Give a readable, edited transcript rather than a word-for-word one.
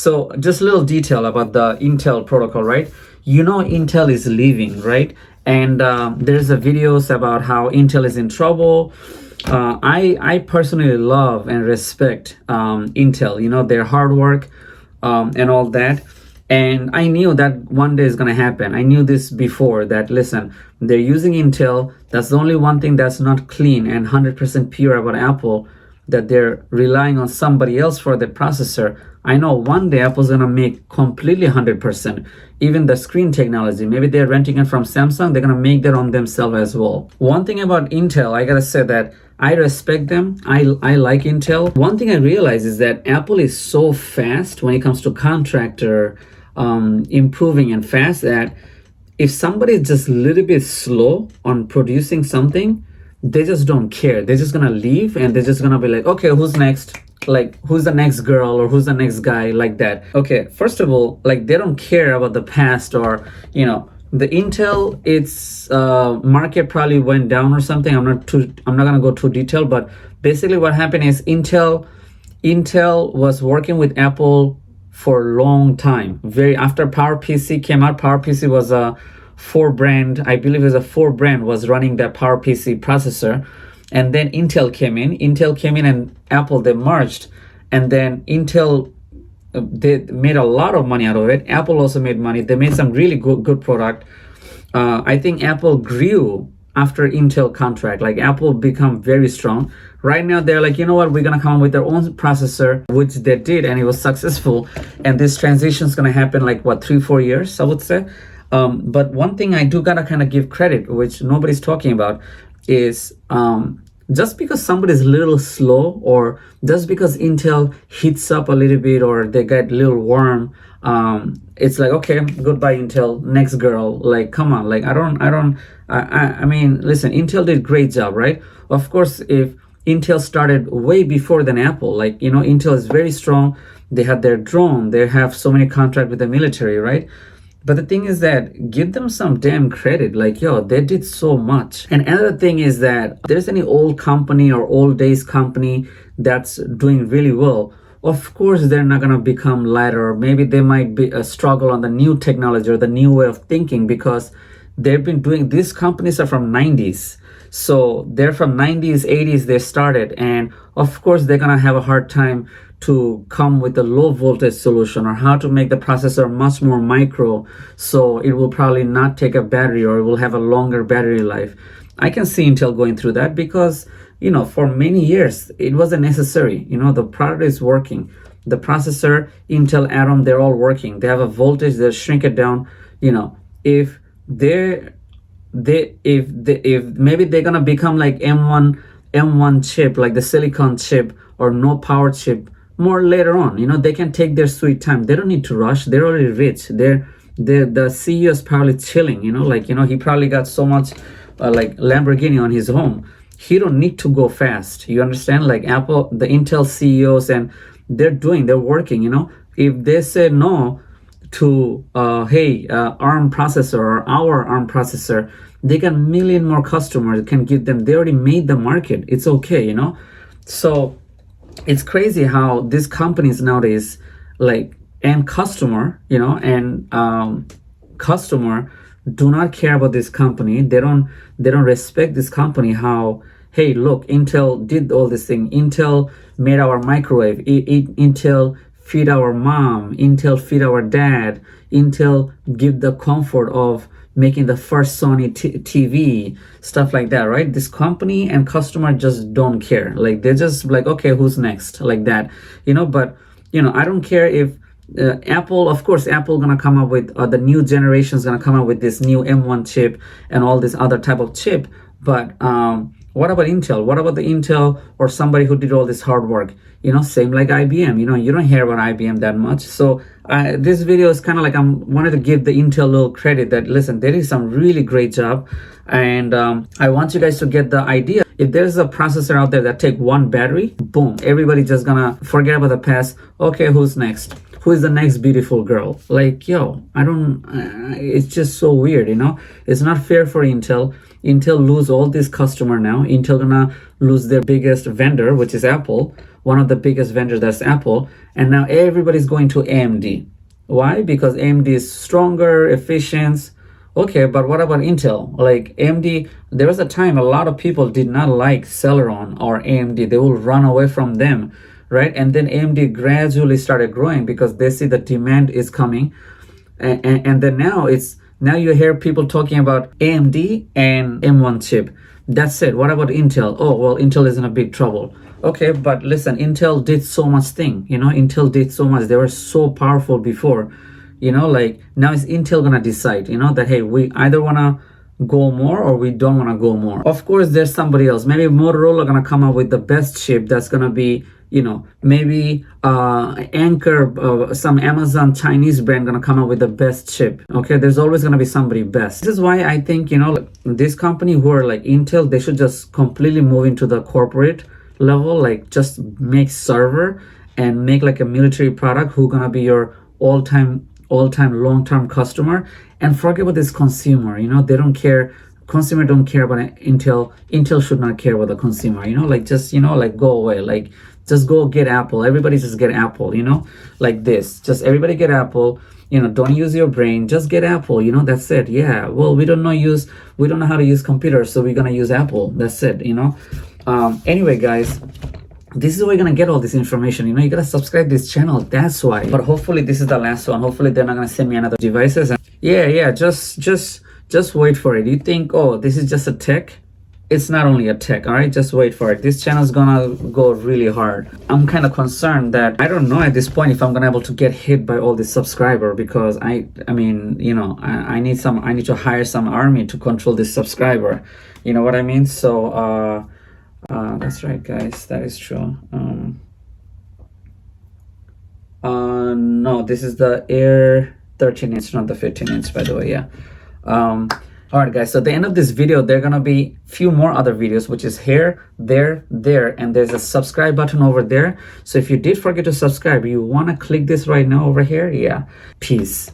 So just a little detail about the Intel protocol, right? You know, Intel is leaving, right? And there's a videos about how Intel is in trouble. I personally love and respect Intel, you know, their hard work and all that. And I knew that one day is going to happen. I knew this before, that listen, they're using Intel. That's the only one thing that's not clean and 100% pure about Apple, that they're relying on somebody else for the processor. I know one day Apple's going to make completely 100%. Even the screen technology, maybe they're renting it from Samsung, they're going to make that on themselves as well. One thing about Intel, I got to say that I respect them. I like Intel. One thing I realize is that Apple is so fast when it comes to contractor improving and fast, that if somebody is just a little bit slow on producing something, they just don't care. They're just gonna leave and they're just gonna be like, okay, who's next? Like, who's the next girl or who's the next guy, like that. Okay, first of all, like, they don't care about the past, or, you know, the Intel, its market probably went down or something. I'm not gonna go too detailed, but basically what happened is Intel was working with Apple for a long time. After PowerPC came out, PowerPC was a four brand was running that PowerPC processor, and then Intel came in and Apple, they merged, and then Intel, they made a lot of money out of it. Apple also made money. They made some really good product. I think Apple grew after Intel contract. Like, Apple become very strong. Right now they're like, you know what, we're gonna come up with their own processor, which they did, and it was successful. And this transition is gonna happen like what, 3-4 years, I would say. But one thing I do gotta kind of give credit, which nobody's talking about, is just because somebody's a little slow, or just because Intel heats up a little bit, or they get a little warm, it's like, okay, goodbye Intel, next girl. Like, come on, like, I mean, listen, Intel did a great job, right? Of course, if Intel started way before than Apple, like, you know, Intel is very strong. They had their drone, they have so many contracts with the military, right? But the thing is that, give them some damn credit. Like, yo, they did so much. And another thing is that there's any old company or old days company that's doing really well, of course they're not going to become lighter, or maybe they might be a struggle on the new technology or the new way of thinking, because they've been doing, these companies are from 90s. So they're from 90s, 80s they started, and of course they're going to have a hard time to come with a low voltage solution, or how to make the processor much more micro, so it will probably not take a battery, or it will have a longer battery life. I can see Intel going through that, because, you know, for many years it wasn't necessary. You know, the product is working, the processor, Intel Atom, they're all working. They have a voltage, they'll shrink it down. You know, if maybe they're gonna become like M1 chip, like the silicon chip, or no power chip more later on. You know, they can take their sweet time. They don't need to rush. They're already rich. The CEO is probably chilling, you know, like, you know, he probably got so much like Lamborghini on his home. He don't need to go fast. You understand? Like, Apple, the Intel CEOs, and they're working, you know. If they say no to ARM processor, or our ARM processor, they got a million more customers, can give them. They already made the market. It's okay, you know. So it's crazy how these companies nowadays, like, and customer, you know, and customer do not care about this company. They don't respect this company. How, hey, look, Intel did all this thing. Intel made our microwave. Intel feed our mom. Intel feed our dad. Intel give the comfort of making the first Sony TV, stuff like that, right? This company and customer just don't care. Like, they're just like, okay, who's next, like that, you know. But, you know, I don't care if Apple, of course, Apple gonna come up with the new generation is gonna come up with this new M1 chip and all this other type of chip. But what about Intel? What about the Intel or somebody who did all this hard work? You know, same like IBM. You know, you don't hear about IBM that much. So this video is kind of like, I wanted to give the Intel a little credit that, listen, they did some really great job. And I want you guys to get the idea. If there's a processor out there that take one battery, boom, everybody just gonna forget about the past. Okay, who's next? Who is the next beautiful girl? Like, yo, it's just so weird, you know. It's not fair for Intel. Intel lose all this customer now. Intel gonna lose their biggest vendor, which is Apple. one of the biggest vendors, that's Apple, and now everybody's going to AMD. Why? Because AMD is stronger, efficient. Okay, but what about Intel? Like AMD, there was a time a lot of people did not like Celeron or AMD. They will run away from them, right? And then AMD gradually started growing because they see the demand is coming. And then now you hear people talking about AMD and M1 chip. That's it. What about Intel? Oh, well, Intel is in a big trouble. Okay, but listen, Intel did so much thing. Intel did so much. They were so powerful before. Like now is Intel gonna decide, that hey, we either wanna go more or we don't wanna go more. Of course, there's somebody else. Maybe Motorola gonna come up with the best chip that's gonna be, maybe Anchor, some Amazon Chinese brand gonna come up with the best chip. Okay, there's always gonna be somebody best. This is why I think, this company who are like Intel, they should just completely move into the corporate level, like just make server and make like a military product who gonna be your all-time long-term customer, and forget about this consumer. They don't care. Consumer don't care about Intel should not care about the consumer. Like just like go away. Like just go get Apple. Everybody just get Apple. Like this. Just everybody get Apple. Don't use your brain. Just get Apple. That's it. Yeah. Well, we don't know how to use computers, so we're gonna use Apple. That's it. Anyway, guys. This is where you're gonna get all this information. You gotta subscribe this channel. That's why. But hopefully this is the last one. Hopefully they're not gonna send me another devices. And yeah. Just wait for it. You think, oh, this is just a tech? It's not only a tech. All right, just wait for it. This channel is gonna go really hard. I'm kind of concerned that I don't know at this point if I'm gonna able to get hit by all this subscriber, because I need to hire some army to control this subscriber. You know what I mean? So that's right, guys. That is true. No, this is the Air 13-inch, not the 15-inch, by the way. Yeah. All right, guys. So at the end of this video, there are gonna be few more other videos, which is here, there, and there's a subscribe button over there. So if you did forget to subscribe, you wanna click this right now over here. Yeah. Peace.